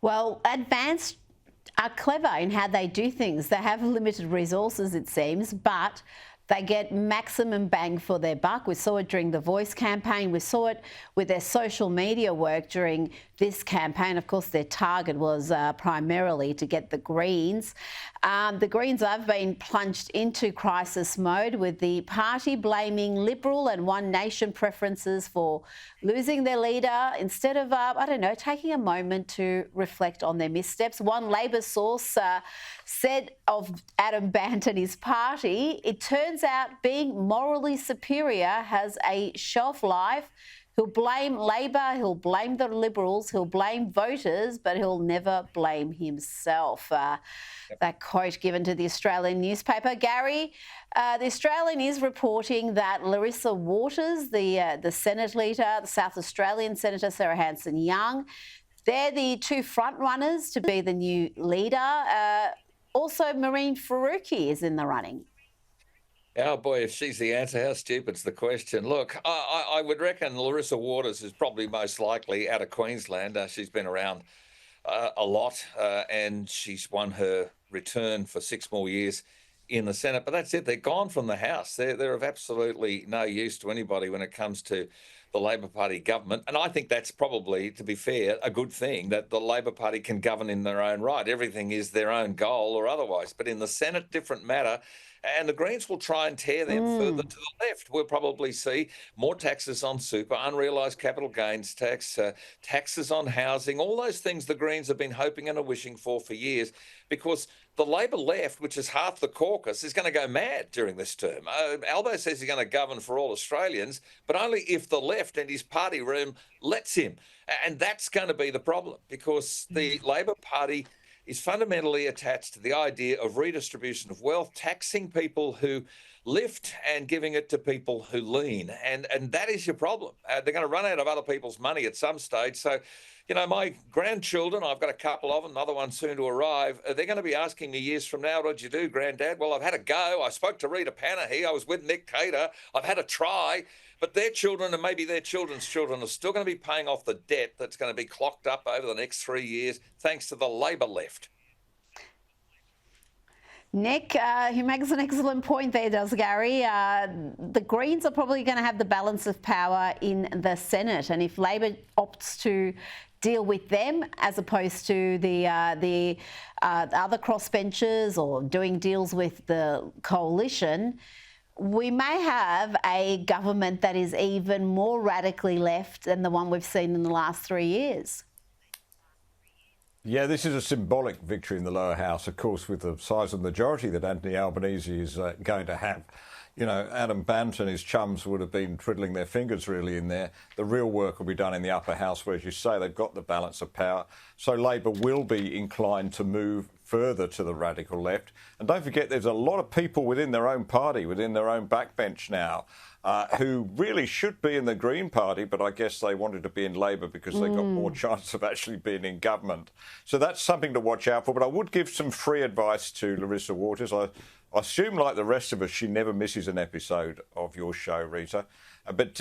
Well, Advanced are clever in how they do things. They have limited resources, it seems, but they get maximum bang for their buck. We saw it during the Voice campaign. We saw it with their social media work during this campaign. Of course, their target was primarily to get the Greens. The Greens have been plunged into crisis mode, with the party blaming Liberal and One Nation preferences for losing their leader instead of, taking a moment to reflect on their missteps. One Labor source said of Adam Bandt and his party, it turns out being morally superior has a shelf life. He'll blame Labor, he'll blame the Liberals, he'll blame voters, but he'll never blame himself. That quote given to the Australian newspaper. Gary, the Australian is reporting that Larissa Waters, the Senate leader, the South Australian Senator Sarah Hanson-Young, they're the two front runners to be the new leader. Also, Mehreen Faruqi is in the running. Oh boy, if she's the answer, how stupid's the question? Look, I would reckon Larissa Waters is probably most likely out of Queensland. She's been around a lot and she's won her return for 6 more years in the Senate. But that's it. They're gone from the House. They're of absolutely no use to anybody when it comes to the Labor Party government. And I think that's probably, to be fair, a good thing, that the Labor Party can govern in their own right. Everything is their own goal or otherwise. But in the Senate, different matter. And the Greens will try and tear them further to the left. We'll probably see more taxes on super, unrealised capital gains tax, taxes on housing, all those things the Greens have been hoping and are wishing for years, because the Labor left, which is half the caucus, is going to go mad during this term. Albo says he's going to govern for all Australians, but only if the left and his party room lets him. And that's going to be the problem, because the Labor Party is fundamentally attached to the idea of redistribution of wealth, taxing people who lift and giving it to people who lean. And that is your problem. They're going to run out of other people's money at some stage. So, you know, my grandchildren, I've got a couple of them, another one soon to arrive, they're going to be asking me years from now, what'd you do, Granddad? Well, I've had a go. I spoke to Rita Panahi. I was with Nick Cater. I've had a try. But their children and maybe their children's children are still going to be paying off the debt that's going to be clocked up over the next 3 years, thanks to the Labor left. Nick, he makes an excellent point there, does Gary. The Greens are probably going to have the balance of power in the Senate, and if Labor opts to deal with them as opposed to the other crossbenchers or doing deals with the coalition, we may have a government that is even more radically left than the one we've seen in the last 3 years. Yeah, this is a symbolic victory in the lower house, of course, with the size of the majority that Anthony Albanese is going to have. You know, Adam Bandt and his chums would have been twiddling their fingers really in there. The real work will be done in the upper house, where, as you say, they've got the balance of power. So Labor will be inclined to move further to the radical left. And don't forget, there's a lot of people within their own party, within their own backbench now, who really should be in the Green Party, but I guess they wanted to be in Labor because they got more chance of actually being in government. So that's something to watch out for. But I would give some free advice to Larissa Waters. I assume, like the rest of us, she never misses an episode of your show, Rita. But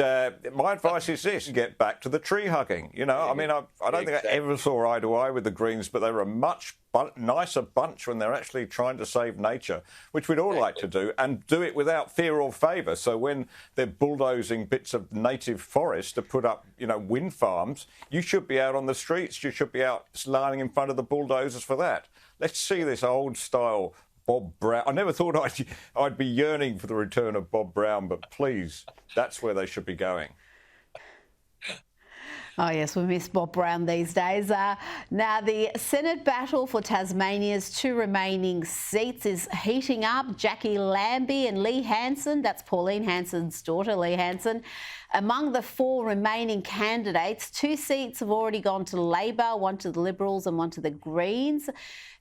my advice is this: get back to the tree hugging. You know, I mean, I don't think I ever saw eye to eye with the Greens, but they were a much nicer bunch when they're actually trying to save nature, which we'd all like to do, and do it without fear or favour. So when they're bulldozing bits of native forest to put up, you know, wind farms, you should be out on the streets. You should be out lining in front of the bulldozers for that. Let's see this old style Bob Brown. I never thought I'd be yearning for the return of Bob Brown, but please, that's where they should be going. Oh, yes, we miss Bob Brown these days. Now, the Senate battle for Tasmania's 2 remaining seats is heating up. Jackie Lambie and Lee Hanson, that's Pauline Hanson's daughter, Lee Hanson, among the 4 remaining candidates. 2 seats have already gone to Labor, 1 to the Liberals and 1 to the Greens.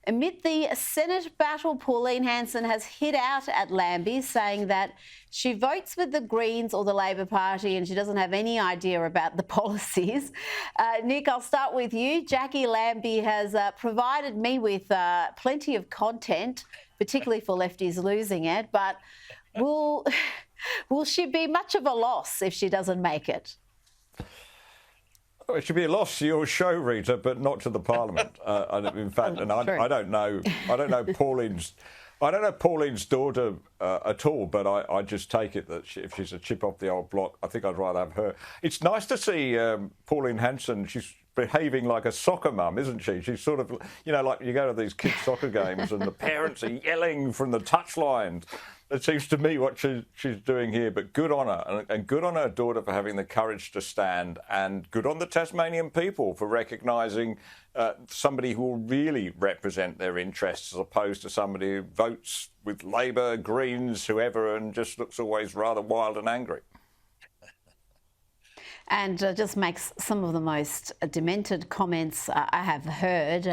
Amid the Senate battle, Pauline Hanson has hit out at Lambie, saying that she votes with the Greens or the Labor Party and she doesn't have any idea about the policies. Nick, I'll start with you. Jackie Lambie has provided me with plenty of content, particularly for lefties losing it, but will she be much of a loss if she doesn't make it? Well, it should be a loss to your show, Rita, but not to the Parliament. In fact, and I don't know Pauline's. I don't know Pauline's daughter at all, but I just take it that if she's a chip off the old block, I think I'd rather have her. It's nice to see Pauline Hanson. She's behaving like a soccer mum, isn't she? She's sort of, like you go to these kids' soccer games and the parents are yelling from the touchlines. It seems to me what she's doing here, but good on her, and good on her daughter for having the courage to stand, and good on the Tasmanian people for recognising somebody who will really represent their interests, as opposed to somebody who votes with Labor, Greens, whoever, and just looks always rather wild and angry. And just makes some of the most demented comments I have heard.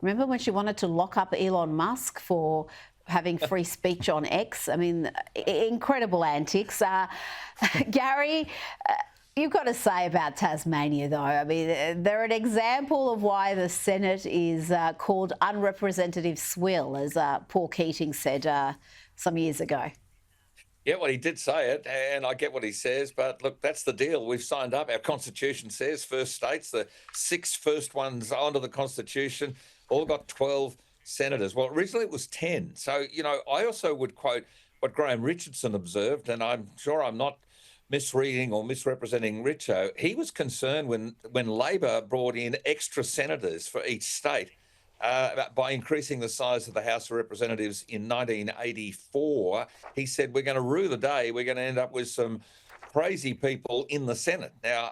Remember when she wanted to lock up Elon Musk for having free speech on X? I mean, incredible antics. Gary, you've got to say about Tasmania, though. I mean, they're an example of why the Senate is called unrepresentative swill, as Paul Keating said some years ago. Yeah, well, he did say it, and I get what he says, but look, that's the deal. We've signed up. Our Constitution says first states, the 6 first ones onto the Constitution, all got 12 senators. Well, originally it was 10. So, I also would quote what Graham Richardson observed, and I'm sure I'm not misreading or misrepresenting Richo. He was concerned when Labor brought in extra senators for each state. By increasing the size of the House of Representatives in 1984, he said, we're going to rue the day. We're going to end up with some crazy people in the Senate. Now,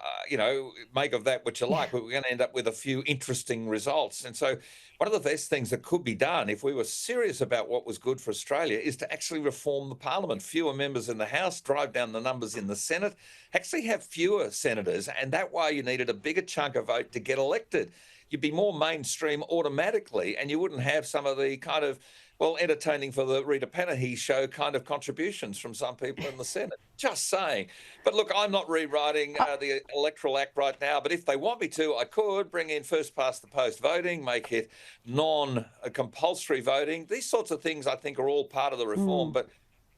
make of that what you like, but we're going to end up with a few interesting results. And so one of the best things that could be done if we were serious about what was good for Australia is to actually reform the Parliament. Fewer members in the House, drive down the numbers in the Senate, actually have fewer senators. And that way you needed a bigger chunk of vote to get elected. You'd be more mainstream automatically, and you wouldn't have some of the kind of, entertaining for the Rita Panahi show kind of contributions from some people in the Senate. Just saying. But look, I'm not rewriting the Electoral Act right now, but if they want me to, I could bring in first past the post voting, make it non-compulsory voting. These sorts of things I think are all part of the reform, but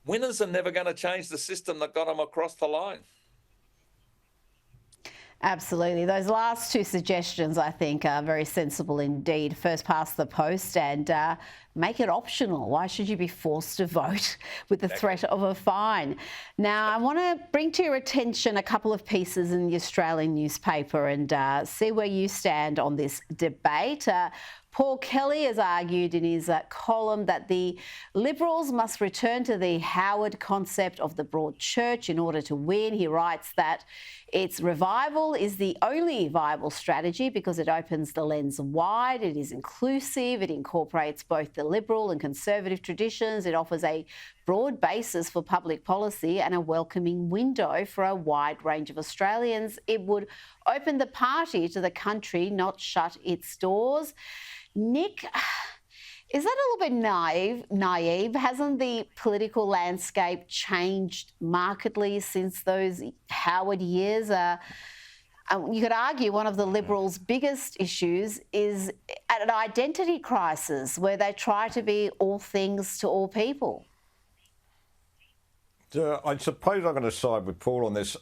winners are never going to change the system that got them across the line. Absolutely. Those last two suggestions, I think, are very sensible indeed. First past the post and make it optional. Why should you be forced to vote with the threat of a fine? Now, I want to bring to your attention a couple of pieces in the Australian newspaper and see where you stand on this debate. Paul Kelly has argued in his column that the Liberals must return to the Howard concept of the broad church in order to win. He writes that its revival is the only viable strategy because it opens the lens wide, it is inclusive, it incorporates both the Liberal and Conservative traditions, it offers a broad basis for public policy and a welcoming window for a wide range of Australians. It would open the party to the country, not shut its doors. Nick, is that a little bit naive? Hasn't the political landscape changed markedly since those Howard years? You could argue one of the Liberals' biggest issues is an identity crisis where they try to be all things to all people. I suppose I'm going to side with Paul on this.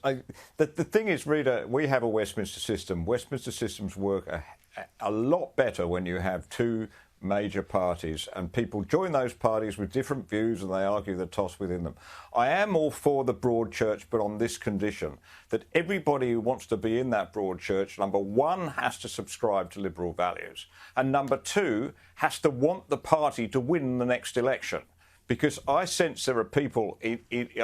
The thing is, Rita, we have a Westminster system. Westminster systems work a lot better when you have two major parties and people join those parties with different views and they argue the toss within them. I am all for the broad church, but on this condition, that everybody who wants to be in that broad church, number one, has to subscribe to Liberal values, and number two, has to want the party to win the next election. Because I sense there are people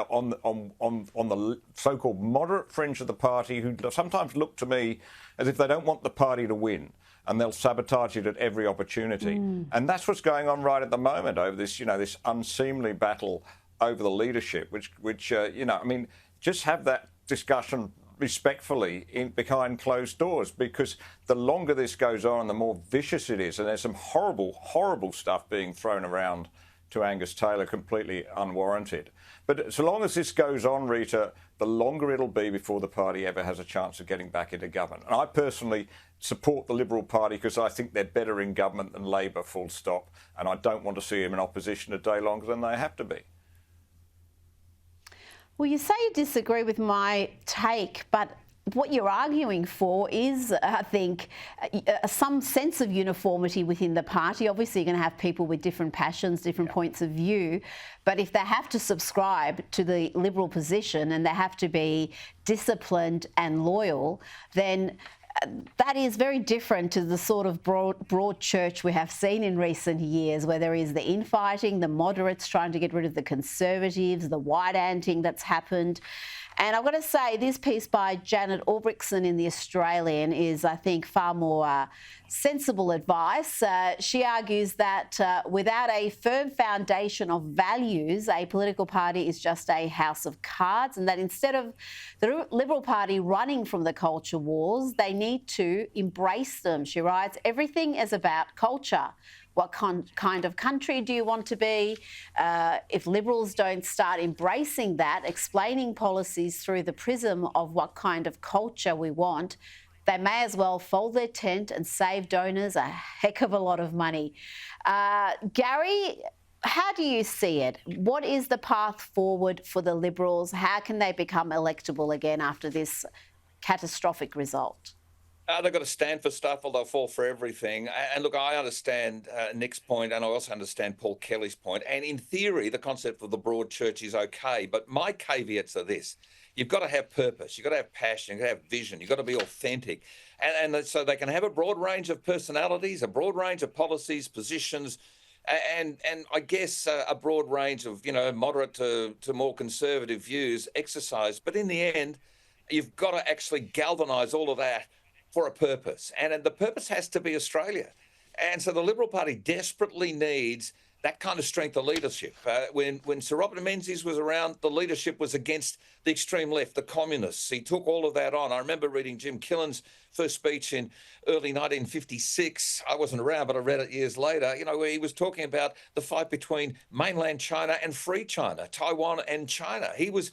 on the so-called moderate fringe of the party who sometimes look to me as if they don't want the party to win, and they'll sabotage it at every opportunity. And that's what's going on right at the moment over this, this unseemly battle over the leadership, which just have that discussion respectfully behind closed doors, because the longer this goes on, the more vicious it is, and there's some horrible, horrible stuff being thrown around to Angus Taylor, completely unwarranted. But so long as this goes on, Rita, the longer it'll be before the party ever has a chance of getting back into government. And I personally support the Liberal Party because I think they're better in government than Labor, full stop. And I don't want to see them in opposition a day longer than they have to be. Well, you say you disagree with my take, but what you're arguing for is, I think, some sense of uniformity within the party. Obviously, you're going to have people with different passions, different points of view. But if they have to subscribe to the Liberal position and they have to be disciplined and loyal, then that is very different to the sort of broad church we have seen in recent years, where there is the infighting, the moderates trying to get rid of the conservatives, the white-anting that's happened. And I've got to say, this piece by Janet Albrechtsen in The Australian is, I think, far more sensible advice. She argues that without a firm foundation of values, a political party is just a house of cards, and that instead of the Liberal Party running from the culture wars, they need to embrace them. She writes, everything is about culture. What kind of country do you want to be? If Liberals don't start embracing that, explaining policies through the prism of what kind of culture we want, they may as well fold their tent and save donors a heck of a lot of money. Gary, how do you see it? What is the path forward for the Liberals? How can they become electable again after this catastrophic result? They've got to stand for stuff or they'll fall for everything. And look, I understand Nick's point, and I also understand Paul Kelly's point. And in theory, the concept of the broad church is okay. But my caveats are this. You've got to have purpose. You've got to have passion. You've got to have vision. You've got to be authentic. And so they can have a broad range of personalities, a broad range of policies, positions, and I guess a broad range of, moderate to more conservative views exercised. But in the end, you've got to actually galvanise all of that for a purpose. And the purpose has to be Australia. And so the Liberal Party desperately needs that kind of strength of leadership. When Sir Robert Menzies was around, the leadership was against the extreme left, the communists. He took all of that on. I remember reading Jim Killen's first speech in early 1956. I wasn't around, but I read it years later, where he was talking about the fight between mainland China and free China, Taiwan and China. He was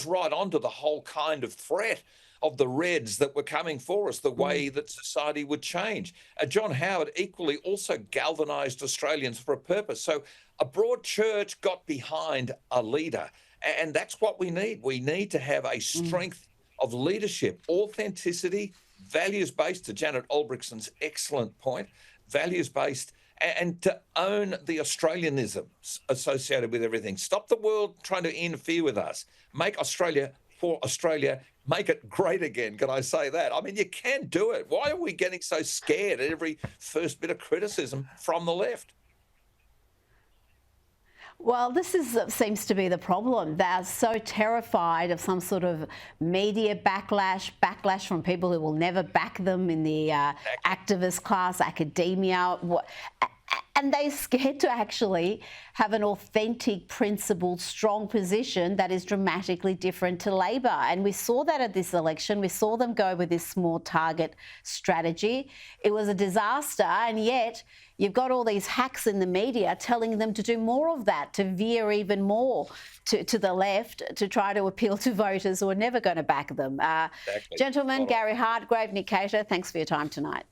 right onto the whole kind of threat of the Reds that were coming for us, the way that society would change. John Howard equally also galvanised Australians for a purpose. So a broad church got behind a leader, and that's what we need. We need to have a strength of leadership, authenticity, values-based, to Janet Albrechtsen's excellent point, values-based, and to own the Australianisms associated with everything. Stop the world trying to interfere with us. Make Australia for Australia. Make it great again. Can I say that? I mean, you can do it. Why are we getting so scared at every first bit of criticism from the left? Well, this seems to be the problem. They're so terrified of some sort of media backlash from people who will never back them in the activist class, academia. And they're scared to actually have an authentic, principled, strong position that is dramatically different to Labor. And we saw that at this election. We saw them go with this small target strategy. It was a disaster, and yet you've got all these hacks in the media telling them to do more of that, to veer even more to the left, to try to appeal to voters who are never going to back them. Exactly. Gentlemen, Gary Hardgrave, Nick Cater, thanks for your time tonight.